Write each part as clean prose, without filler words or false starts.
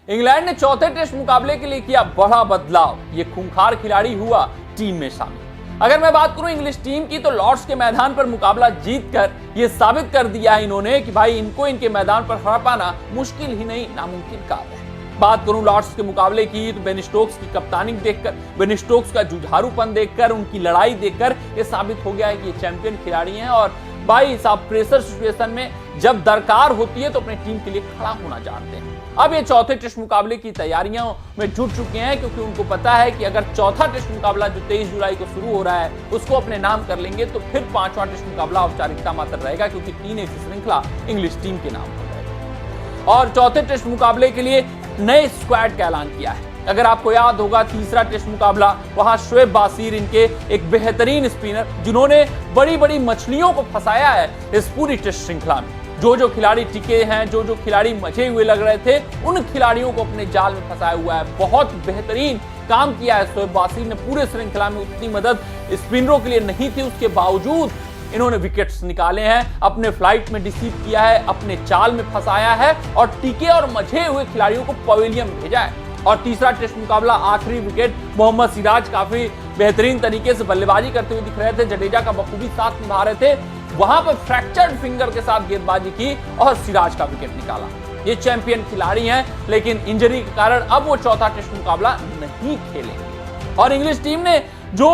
England ने चौथे test मुकाबले के लिए किया बड़ा बदलाव। ये खूंखार खिलाड़ी हुआ टीम में शामिल। अगर मैं बात करूं इंग्लिश टीम की, तो लॉर्ड्स के मैदान पर मुकाबला जीतकर ये साबित कर दिया है इन्होंने कि भाई इनको इनके मैदान पर हरा पाना मुश्किल ही नहीं नामुमकिन कार्य है। बात करूं लॉर्ड्स के मुकाबले की, तो बेन स्टोक्स की कप्तानी देखकर, बेन स्टोक्स का जुझारूपन देखकर, उनकी लड़ाई देखकर ये साबित हो गया है कि ये चैंपियन खिलाड़ी हैं और भाई साहब प्रेशर सिचुएशन में जब दरकार होती है तो अपनी टीम के लिए खड़ा होना जानते हैं। अब ये चौथे टेस्ट मुकाबले की तैयारियों में जुट चुके हैं, क्योंकि उनको पता है कि अगर चौथा टेस्ट मुकाबला जो 23 जुलाई को शुरू हो रहा है उसको अपने नाम कर लेंगे तो फिर पांचवा टेस्ट मुकाबला औपचारिकता मात्र रहेगा, क्योंकि 3-1 श्रृंखला इंग्लिश टीम के नाम पर रहेगी। और चौथे टेस्ट मुकाबले के लिए नए स्क्वाड का ऐलान किया है। अगर आपको याद होगा तीसरा टेस्ट मुकाबला, वहां शोएब बासिर इनके एक बेहतरीन स्पिनर जिन्होंने बड़ी बड़ी मछलियों को फंसाया है इस पूरी टेस्ट श्रृंखला में। जो खिलाड़ी टिके हैं, जो खिलाड़ी मचे हुए लग रहे थे, उन खिलाड़ियों को अपने जाल में फंसाया हुआ है। बहुत बेहतरीन काम किया है शोएब बासिर ने पूरे श्रृंखला में। उतनी मदद स्पिनरों के लिए नहीं थी, उसके बावजूद इन्होंने विकेट्स निकाले हैं, अपने फ्लाइट में डिसीव किया है, अपने चाल में फंसाया है और टिके और मचे हुए खिलाड़ियों को पवेलियन भेजा है। और तीसरा टेस्ट मुकाबला आखिरी विकेट मोहम्मद सिराज काफी बेहतरीन तरीके से बल्लेबाजी करते हुए दिख रहे थे, जडेजा का बखूबी साथ निभा रहे थे, वहां पर फ्रैक्चर्ड फिंगर के साथ गेंदबाजी की और सिराज का विकेट निकाला। ये चैंपियन खिलाड़ी हैं, लेकिन इंजरी के कारण अब वो चौथा टेस्ट मुकाबला नहीं खेलेंगे। और इंग्लिश टीम ने जो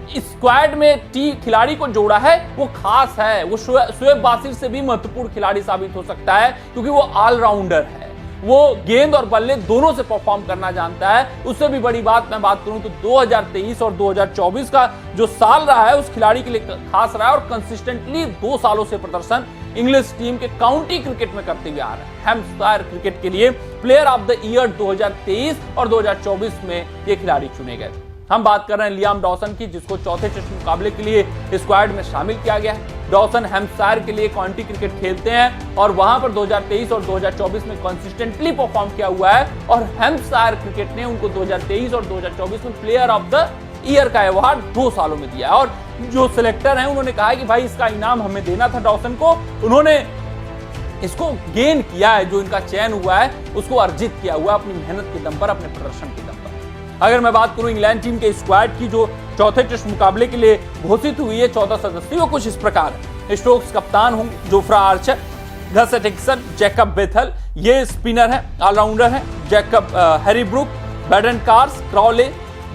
स्क्वाड में खिलाड़ी को जोड़ा है वो खास है, वो शोएब बासिर से भी महत्वपूर्ण खिलाड़ी साबित हो सकता है, क्योंकि वो ऑलराउंडर है। वो गेंद और बल्ले दोनों से परफॉर्म करना जानता है। उससे भी बड़ी बात मैं बात करूं तो 2023 और 2024 का जो साल रहा है उस खिलाड़ी के लिए खास रहा है और कंसिस्टेंटली 2 सालों से प्रदर्शन इंग्लिश टीम के काउंटी क्रिकेट में करते हुए आ रहा है। हैम्पशायर क्रिकेट के लिए प्लेयर ऑफ द ईयर 2023 और 2024 में ये खिलाड़ी चुने गए। हम बात कर रहे हैं लियाम डॉसन की, जिसको चौथे टेस्ट मुकाबले के लिए स्क्वाड में शामिल किया गया है। डॉसन हैम्पशायर के लिए काउंटी क्रिकेट खेलते हैं और वहां पर 2023 और 2024 में कंसिस्टेंटली परफॉर्म किया हुआ है और हैम्पशायर क्रिकेट ने उनको 2023 और 2024 में प्लेयर ऑफ द ईयर का अवार्ड 2 सालों में दिया है। और जो सिलेक्टर हैं उन्होंने कहा है कि भाई इसका इनाम हमें देना था डॉसन को, उन्होंने इसको गेन किया है, जो इनका चयन हुआ है उसको अर्जित किया हुआ अपनी मेहनत के दम पर, अपने प्रदर्शन के दम पर। अगर मैं बात करूं इंग्लैंड टीम के स्क्वाड की जो चौथे टेस्ट मुकाबले के लिए घोषित हुई है 14 सदस्यों, वो कुछ इस प्रकार है। स्टोक्स कप्तान होंगे, जोफ्रा आर्चर, घस एटिक्सन, जैकब बेथल, ये स्पिनर है, ऑलराउंडर है, Jacob Harry Brook, Brydon Carse, Crawley,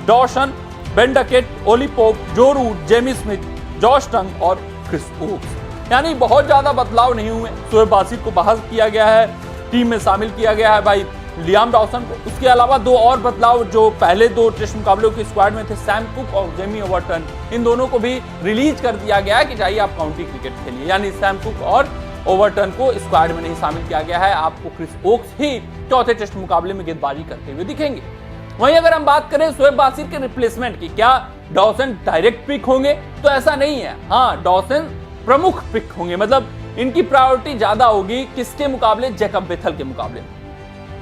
Dawson, Ben Duckett, Ollie Pope, Joe Root, Jamie Smith, Josh Tongue और क्रिस ओक्स। यानी बहुत ज्यादा बदलाव नहीं हुए। शोएब बासिर को बहाल किया गया है, टीम में शामिल किया गया है भाई लियाम डॉसन को। उसके अलावा 2 और बदलाव जो पहले 2 टेस्ट मुकाबलों के स्क्वाड में थे, सैम कुक और जेमी ओवरटन, इन दोनों को भी रिलीज कर दिया गया है कि जाइए आप काउंटी क्रिकेट खेलिए। यानी सैम कुक और ओवरटन को स्क्वाड में नहीं शामिल किया गया है। आपको क्रिस ओक्स ही चौथे टेस्ट मुकाबले में गेंदबाजी करते हुए दिखेंगे। वहीं अगर हम बात करें शोएब बासिर के रिप्लेसमेंट की, क्या डॉसन डायरेक्ट पिक होंगे? तो ऐसा नहीं है। हाँ, डॉसन प्रमुख पिक होंगे, मतलब इनकी प्रायोरिटी ज्यादा होगी किसके मुकाबले? जैकब बेथल के मुकाबले,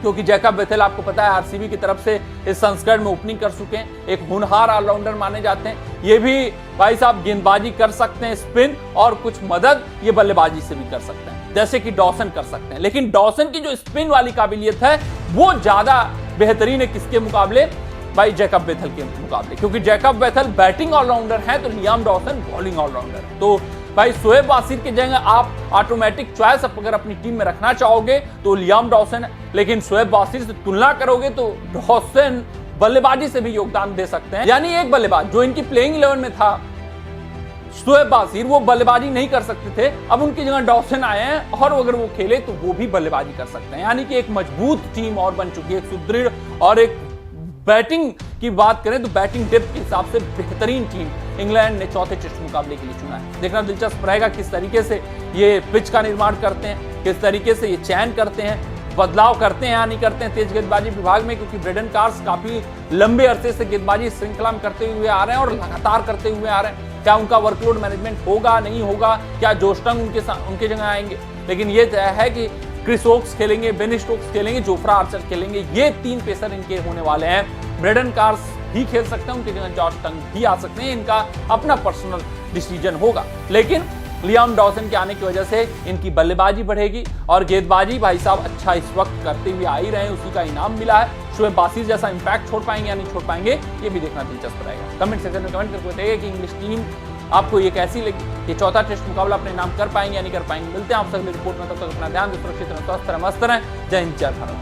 क्योंकि जैकब बेथल आपको पता है आरसीबी की तरफ से इस संस्करण में ओपनिंग कर चुके हैं, एक होनहार ऑलराउंडर माने जाते हैं। ये भी भाई साहब गेंदबाजी कर सकते हैं, स्पिन और कुछ मदद ये बल्लेबाजी से भी कर सकते हैं, जैसे कि डॉसन कर सकते हैं। लेकिन डॉसन की जो स्पिन वाली काबिलियत है वो ज्यादा बेहतरीन है किसके मुकाबले? भाई जैकब बेथल के मुकाबले, क्योंकि जैकब बेथल बैटिंग ऑलराउंडर है तो लियाम डॉसन बॉलिंग ऑलराउंडर है। तो भाई शोएब बासिर की जगह आप ऑटोमेटिक चॉइस अगर अपनी टीम में रखना चाहोगे तो लियाम डॉसन है, लेकिन शोएब बासिर से तुलना करोगे तो डॉसन बल्लेबाजी से भी योगदान दे सकते हैं। यानी एक बल्लेबाज जो इनकी प्लेइंग 11 में था शोएब बासिर, वो बल्लेबाजी नहीं कर सकते थे, अब उनकी जगह डॉसन आए हैं और अगर वो खेले तो वो भी बल्लेबाजी कर सकते हैं। यानी कि एक मजबूत टीम और बन चुकी है, एक सुदृढ़। और एक बैटिंग की बात करें तो बैटिंग डेप्थ के हिसाब से बेहतरीन टीम इंग्लैंड ने चौथे टेस्ट मुकाबले के लिए चुना है। देखना दिलचस्प रहेगा किस तरीके से ये पिच का निर्माण करते हैं, किस तरीके से ये चयन करते हैं, बदलाव करते हैं या नहीं करते हैं तेज गेंदबाजी विभाग में, क्योंकि ब्रेडन कार्स काफी लंबे अरसे से गेंदबाजी श्रृंखला में करते हुए आ रहे हैं और लगातार करते हुए आ रहे हैं। क्या उनका वर्कलोड मैनेजमेंट होगा, नहीं होगा, क्या जोश टंग उनके जगह आएंगे? लेकिन ये तय है कि क्रिस ओक्स खेलेंगे, बेन स्टोक्स खेलेंगे, जोफ्रा आर्चर खेलेंगे। ये 3 पेसर इनके होने वाले हैं। ब्रेडन कार्स भी खेल सकते हैं, उनकी जगह जॉश टंग भी आ सकते हैं, इनका अपना पर्सनल डिसीजन होगा। लेकिन लियाम डॉसन के आने की वजह से इनकी बल्लेबाजी बढ़ेगी और गेंदबाजी भाई साहब अच्छा इस वक्त करते हुए आ ही रहे हैं, उसी का इनाम मिला है। शोएब बासिर जैसा इंपैक्ट छोड़ पाएंगे या नहीं छोड़ पाएंगे, ये भी देखना दिलचस्प रहेगा। कमेंट सेक्शन में कमेंट करके बताइए कि इंग्लिश टीम आपको ये कैसी लगी, ये चौथा टेस्ट मुकाबला अपने नाम कर पाएंगे या नहीं कर पाएंगे। मिलते हैं आप अगली रिपोर्ट में, तब तक अपना ध्यान, सुरक्षित रहें, स्वस्थ रहें, मस्त रहें। जय हिंद, जय भारत।